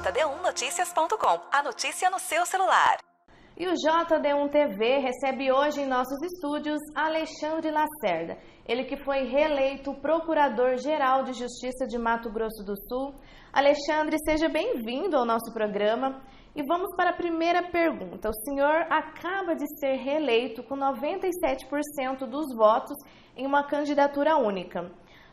jd1noticias.com, a notícia no seu celular. E o JD1 TV recebe hoje em nossos estúdios Alexandre Lacerda, ele que foi reeleito Procurador-Geral de Justiça de Mato Grosso do Sul. Alexandre, seja bem-vindo ao nosso programa. E vamos para a primeira pergunta. O senhor acaba de ser reeleito com 97% dos votos em uma candidatura única.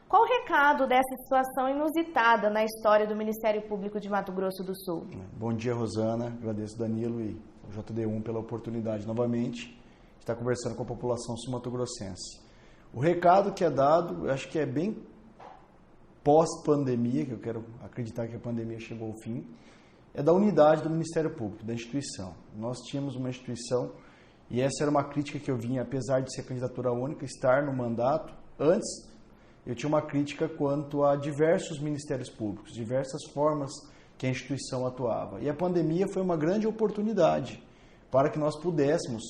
Qual o recado dessa situação inusitada na história do Ministério Público de Mato Grosso do Sul? Bom dia, Rosana. Agradeço Danilo e o JD1 pela oportunidade novamente de estar conversando com a população sul-mato-grossense. O recado que é dado, eu acho que é bem pós-pandemia, que eu quero acreditar que a pandemia chegou ao fim, é da unidade do Ministério Público, da instituição. Nós tínhamos uma instituição, e essa era uma crítica que eu vinha, apesar de ser candidatura única, estar no mandato. Antes, eu tinha uma crítica quanto a diversos ministérios públicos, diversas formas que a instituição atuava. E a pandemia foi uma grande oportunidade para que nós pudéssemos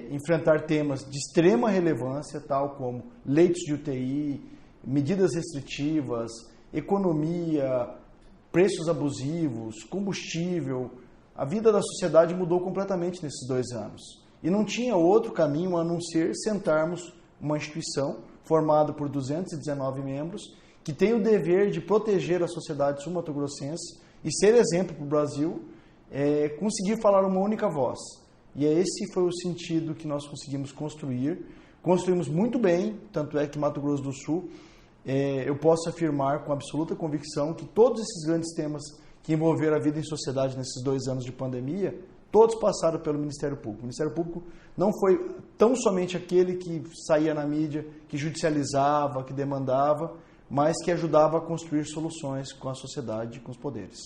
enfrentar temas de extrema relevância, tal como leitos de UTI, medidas restritivas, economia, preços abusivos, combustível. A vida da sociedade mudou completamente nesses 2 anos. E não tinha outro caminho a não ser sentarmos uma instituição formada por 219 membros, que tem o dever de proteger a sociedade sul-mato-grossense e ser exemplo para o Brasil, conseguir falar uma única voz. E esse foi o sentido que nós conseguimos construir. Construímos muito bem, tanto é que Mato Grosso do Sul, eu posso afirmar com absoluta convicção que todos esses grandes temas que envolveram a vida em sociedade nesses 2 anos de pandemia, todos passaram pelo Ministério Público. O Ministério Público não foi tão somente aquele que saía na mídia, que judicializava, que demandava, mas que ajudava a construir soluções com a sociedade e com os poderes.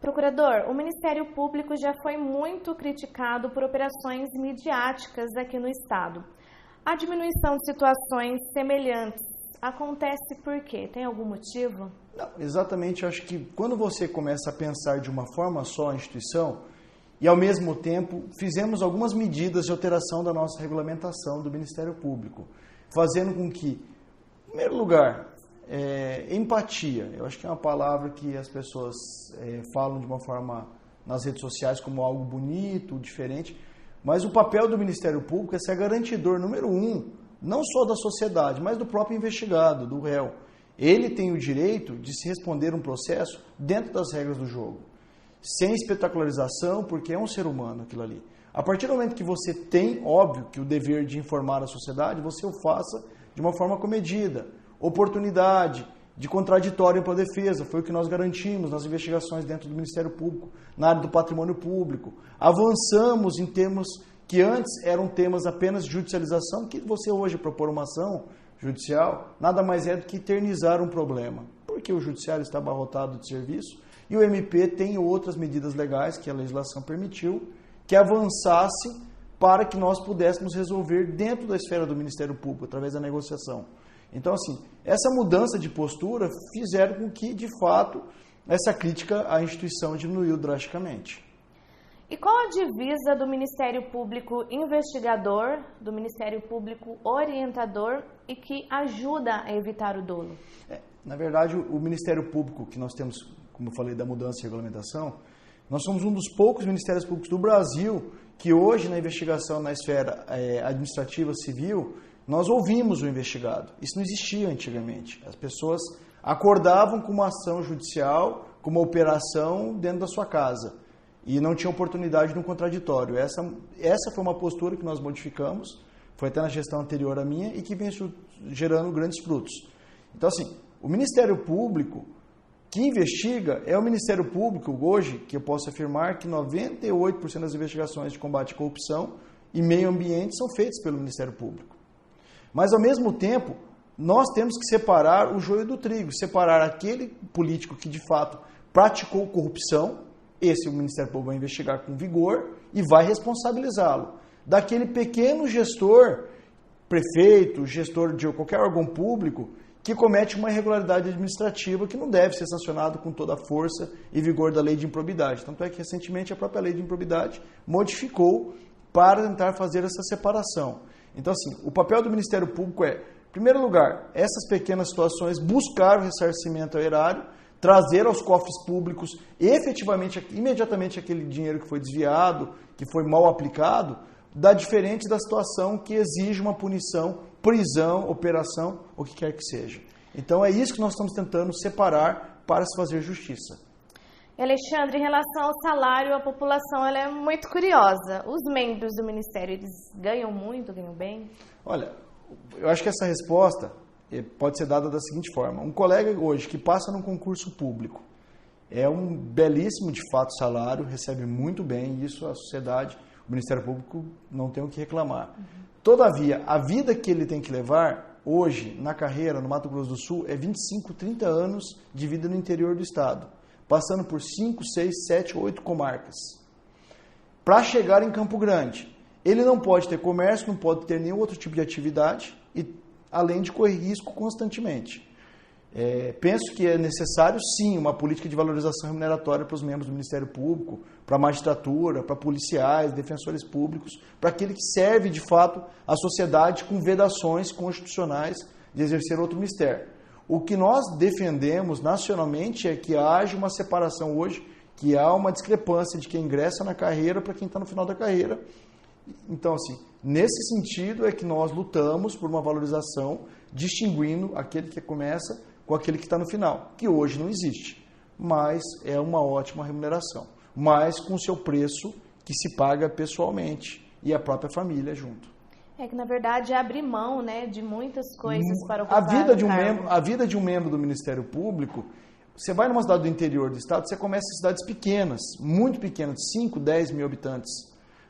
Procurador, o Ministério Público já foi muito criticado por operações midiáticas aqui no Estado. A diminuição de situações semelhantes acontece por quê? Tem algum motivo? Não, exatamente. Eu acho que quando você começa a pensar de uma forma só a instituição e, ao mesmo tempo, fizemos algumas medidas de alteração da nossa regulamentação do Ministério Público, fazendo com que, em primeiro lugar, empatia. Eu acho que é uma palavra que as pessoas falam de uma forma nas redes sociais como algo bonito, diferente, mas o papel do Ministério Público é ser garantidor número 1, não só da sociedade, mas do próprio investigado, do réu. Ele tem o direito de se responder um processo dentro das regras do jogo, sem espetacularização, porque é um ser humano aquilo ali. A partir do momento que você tem, óbvio, que o dever de informar a sociedade, você o faça de uma forma comedida. Oportunidade de contraditório para a defesa, foi o que nós garantimos nas investigações dentro do Ministério Público, na área do patrimônio público. Avançamos em temas que antes eram temas apenas de judicialização, que você hoje propor uma ação judicial, nada mais é do que eternizar um problema, porque o judiciário está abarrotado de serviço e o MP tem outras medidas legais que a legislação permitiu que avançasse para que nós pudéssemos resolver dentro da esfera do Ministério Público, através da negociação. Então, assim, essa mudança de postura fizeram com que, de fato, essa crítica à instituição diminuiu drasticamente. E qual a divisa do Ministério Público investigador, do Ministério Público orientador e que ajuda a evitar o dolo? Na verdade, o Ministério Público que nós temos, como eu falei, da mudança de regulamentação, nós somos um dos poucos ministérios públicos do Brasil que hoje, na investigação na esfera administrativa civil, nós ouvimos o investigado. Isso não existia antigamente. As pessoas acordavam com uma ação judicial, com uma operação dentro da sua casa e não tinham oportunidade de um contraditório. Essa foi uma postura que nós modificamos, foi até na gestão anterior à minha e que vem gerando grandes frutos. Então, assim, o Ministério Público que investiga é o Ministério Público hoje, que eu posso afirmar que 98% das investigações de combate à corrupção e meio ambiente são feitas pelo Ministério Público. Mas, ao mesmo tempo, nós temos que separar o joio do trigo, separar aquele político que, de fato, praticou corrupção, esse o Ministério Público vai investigar com vigor e vai responsabilizá-lo, daquele pequeno gestor, prefeito, gestor de qualquer órgão público, que comete uma irregularidade administrativa que não deve ser sancionado com toda a força e vigor da lei de improbidade. Tanto é que, recentemente, a própria lei de improbidade modificou para tentar fazer essa separação. Então, assim, o papel do Ministério Público é, em primeiro lugar, essas pequenas situações, buscar o ressarcimento ao erário, trazer aos cofres públicos efetivamente, imediatamente aquele dinheiro que foi desviado, que foi mal aplicado, dá diferente da situação que exige uma punição, prisão, operação, o que quer que seja. Então é isso que nós estamos tentando separar para se fazer justiça. Alexandre, em relação ao salário, a população ela é muito curiosa. Os membros do Ministério, eles ganham muito, ganham bem? Olha, eu acho que essa resposta pode ser dada da seguinte forma. Um colega hoje que passa num concurso público é um belíssimo, de fato, salário, recebe muito bem, e isso a sociedade, o Ministério Público não tem o que reclamar. Todavia, a vida que ele tem que levar hoje, na carreira, no Mato Grosso do Sul, é 25, 30 anos de vida no interior do estado, passando por 5, 6, 7, 8 comarcas. Para chegar em Campo Grande, ele não pode ter comércio, não pode ter nenhum outro tipo de atividade, e além de correr risco constantemente. Penso que é necessário, sim, uma política de valorização remuneratória para os membros do Ministério Público, para a magistratura, para policiais, defensores públicos, para aquele que serve, de fato, a sociedade com vedações constitucionais de exercer outro ministério. O que nós defendemos nacionalmente é que haja uma separação hoje, que há uma discrepância de quem ingressa na carreira para quem está no final da carreira. Então, assim, nesse sentido é que nós lutamos por uma valorização, distinguindo aquele que começa com aquele que está no final, que hoje não existe, mas é uma ótima remuneração, mas com o seu preço que se paga pessoalmente e a própria família junto. É que, na verdade, é abrir mão, né, de muitas coisas para ocupar a vida de um membro do Ministério Público, você vai numa cidade do interior do estado, você começa em cidades pequenas, muito pequenas, 5, 10 mil habitantes.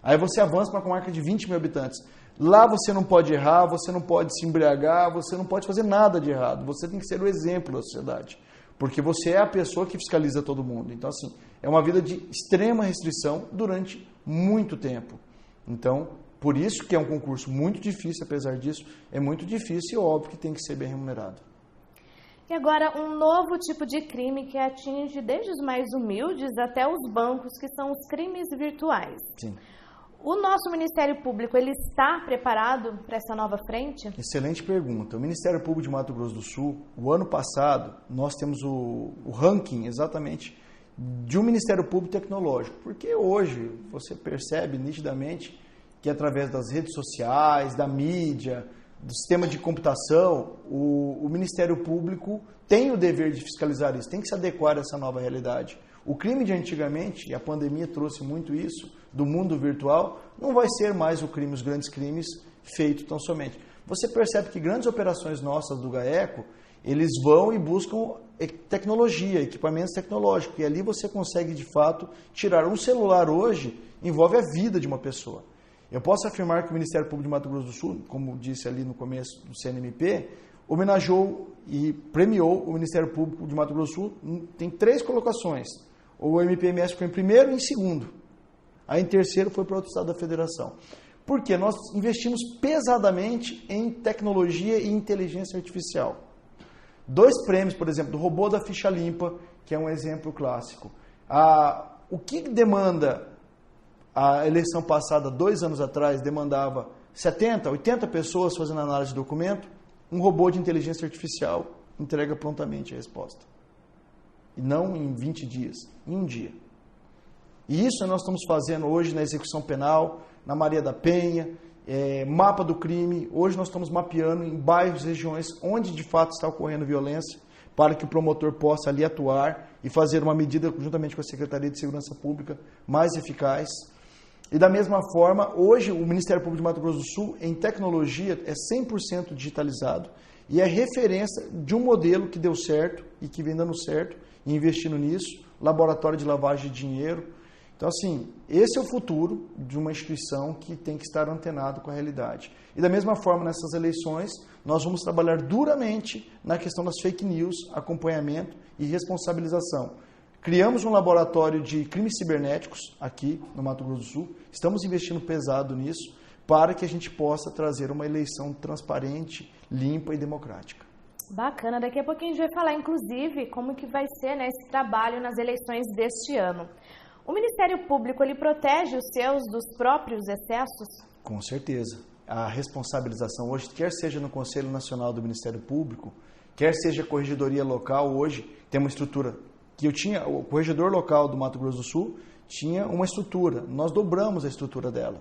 Aí você avança para uma comarca de 20 mil habitantes. Lá você não pode errar, você não pode se embriagar, você não pode fazer nada de errado. Você tem que ser o exemplo da sociedade, porque você é a pessoa que fiscaliza todo mundo. Então, assim, é uma vida de extrema restrição durante muito tempo. Então, por isso que é um concurso muito difícil, apesar disso, é muito difícil e óbvio que tem que ser bem remunerado. E agora, um novo tipo de crime que atinge desde os mais humildes até os bancos, que são os crimes virtuais. Sim. O nosso Ministério Público, ele está preparado para essa nova frente? Excelente pergunta. O Ministério Público de Mato Grosso do Sul, o ano passado, nós temos o ranking exatamente de um Ministério Público tecnológico, porque hoje você percebe nitidamente que através das redes sociais, da mídia, do sistema de computação, o Ministério Público tem o dever de fiscalizar isso, tem que se adequar a essa nova realidade. O crime de antigamente, e a pandemia trouxe muito isso, do mundo virtual, não vai ser mais o crime, os grandes crimes feitos tão somente. Você percebe que grandes operações nossas do GAECO, eles vão e buscam tecnologia, equipamentos tecnológicos, e ali você consegue, de fato, tirar um celular hoje, envolve a vida de uma pessoa. Eu posso afirmar que o Ministério Público de Mato Grosso do Sul, como disse ali no começo do CNMP, homenageou e premiou o Ministério Público de Mato Grosso do Sul, tem 3 colocações. O MPMS ficou em primeiro e em segundo. Aí em terceiro foi para outro estado da federação. Porque nós investimos pesadamente em tecnologia e inteligência artificial. 2 prêmios, por exemplo, do robô da ficha limpa, que é um exemplo clássico. O que demanda, a eleição passada, 2 anos atrás, demandava 70, 80 pessoas fazendo análise de documento, um robô de inteligência artificial entrega prontamente a resposta. E não em 20 dias, em um dia. E isso nós estamos fazendo hoje na execução penal, na Maria da Penha, mapa do crime. Hoje nós estamos mapeando em bairros, regiões onde de fato está ocorrendo violência, para que o promotor possa ali atuar e fazer uma medida, juntamente com a Secretaria de Segurança Pública, mais eficaz. E da mesma forma, hoje o Ministério Público de Mato Grosso do Sul, em tecnologia, é 100% digitalizado e é referência de um modelo que deu certo e que vem dando certo, e investindo nisso, laboratório de lavagem de dinheiro. Então, assim, esse é o futuro de uma instituição que tem que estar antenado com a realidade. E da mesma forma, nessas eleições, nós vamos trabalhar duramente na questão das fake news, acompanhamento e responsabilização. Criamos um laboratório de crimes cibernéticos aqui no Mato Grosso do Sul, estamos investindo pesado nisso, para que a gente possa trazer uma eleição transparente, limpa e democrática. Bacana, daqui a pouquinho a gente vai falar, inclusive, como que vai ser, né, esse trabalho nas eleições deste ano. O Ministério Público, ele protege os seus dos próprios excessos? Com certeza. A responsabilização hoje, quer seja no Conselho Nacional do Ministério Público, quer seja a corregedoria local, hoje tem uma estrutura que o corregedor local do Mato Grosso do Sul tinha uma estrutura, nós dobramos a estrutura dela.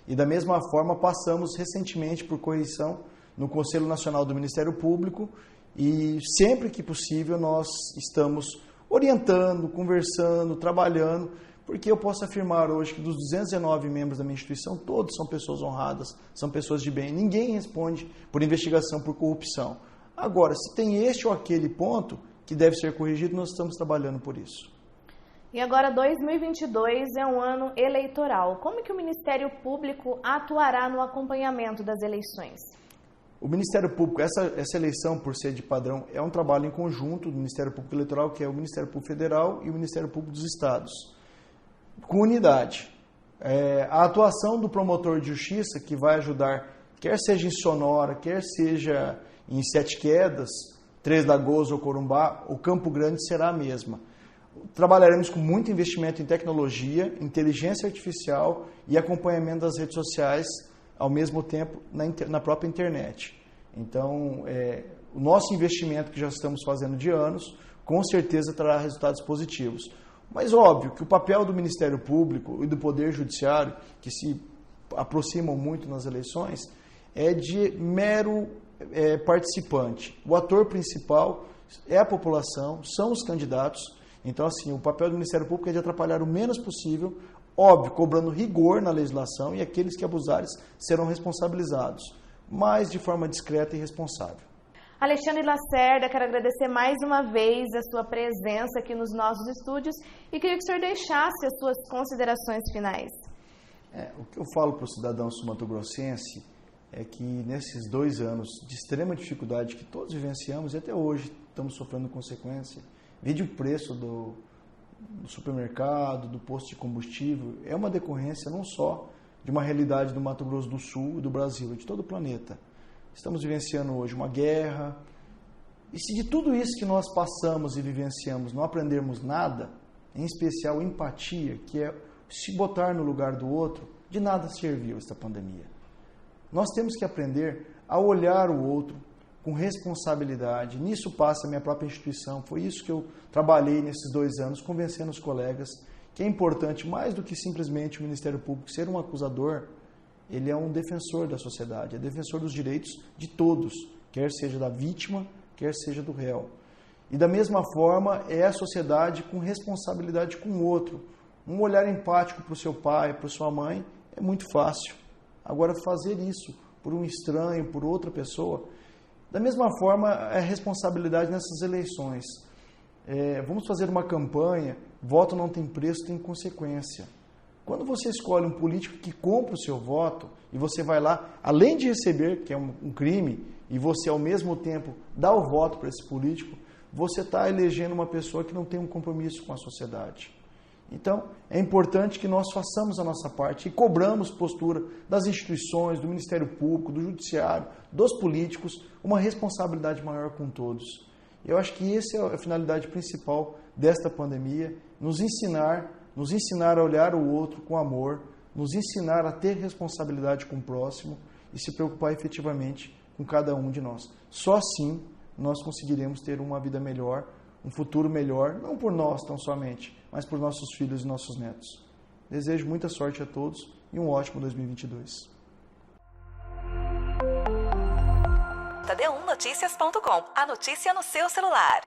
E da mesma forma passamos recentemente por correção no Conselho Nacional do Ministério Público e sempre que possível nós estamos orientando, conversando, trabalhando, porque eu posso afirmar hoje que dos 219 membros da minha instituição, todos são pessoas honradas, são pessoas de bem. Ninguém responde por investigação por corrupção. Agora, se tem este ou aquele ponto que deve ser corrigido, nós estamos trabalhando por isso. E agora 2022 é um ano eleitoral. Como que o Ministério Público atuará no acompanhamento das eleições? O Ministério Público, essa eleição, por ser de padrão, é um trabalho em conjunto do Ministério Público Eleitoral, que é o Ministério Público Federal e o Ministério Público dos Estados, com unidade. A atuação do promotor de justiça, que vai ajudar, quer seja em Sonora, quer seja em Sete Quedas, Três Lagoas ou Corumbá, o Campo Grande será a mesma. Trabalharemos com muito investimento em tecnologia, inteligência artificial e acompanhamento das redes sociais, ao mesmo tempo na própria internet. Então, o nosso investimento que já estamos fazendo de anos, com certeza trará resultados positivos. Mas óbvio que o papel do Ministério Público e do Poder Judiciário, que se aproximam muito nas eleições, é de mero participante. O ator principal é a população, são os candidatos. Então, assim, o papel do Ministério Público é de atrapalhar o menos possível, óbvio, cobrando rigor na legislação e aqueles que abusarem serão responsabilizados, mas de forma discreta e responsável. Alexandre Lacerda, quero agradecer mais uma vez a sua presença aqui nos nossos estúdios e queria que o senhor deixasse as suas considerações finais. O que eu falo para o cidadão sul-mato-grossense é que nesses 2 anos de extrema dificuldade que todos vivenciamos e até hoje estamos sofrendo consequência, vide o preço do supermercado, do posto de combustível, é uma decorrência não só de uma realidade do Mato Grosso do Sul e do Brasil, de todo o planeta. Estamos vivenciando hoje uma guerra, e se de tudo isso que nós passamos e vivenciamos não aprendermos nada, em especial empatia, que é se botar no lugar do outro, de nada serviu esta pandemia. Nós temos que aprender a olhar o outro com responsabilidade. Nisso passa a minha própria instituição. Foi isso que eu trabalhei nesses 2 anos, convencendo os colegas que é importante, mais do que simplesmente o Ministério Público ser um acusador, ele é um defensor da sociedade, é defensor dos direitos de todos, quer seja da vítima, quer seja do réu. E da mesma forma é a sociedade com responsabilidade com o outro. Um olhar empático para o seu pai, para a sua mãe, é muito fácil. Agora, fazer isso por um estranho, por outra pessoa, da mesma forma, é responsabilidade nessas eleições. Vamos fazer uma campanha, voto não tem preço, tem consequência. Quando você escolhe um político que compra o seu voto, e você vai lá, além de receber, que é um crime, e você ao mesmo tempo dá o voto para esse político, você está elegendo uma pessoa que não tem um compromisso com a sociedade. Então, é importante que nós façamos a nossa parte e cobramos postura das instituições, do Ministério Público, do Judiciário, dos políticos, uma responsabilidade maior com todos. Eu acho que essa é a finalidade principal desta pandemia, nos ensinar a olhar o outro com amor, nos ensinar a ter responsabilidade com o próximo e se preocupar efetivamente com cada um de nós. Só assim nós conseguiremos ter uma vida melhor, um futuro melhor, não por nós tão somente, mas por nossos filhos e nossos netos. Desejo muita sorte a todos e um ótimo 2022. Tadeu1noticias.com, a notícia no seu celular.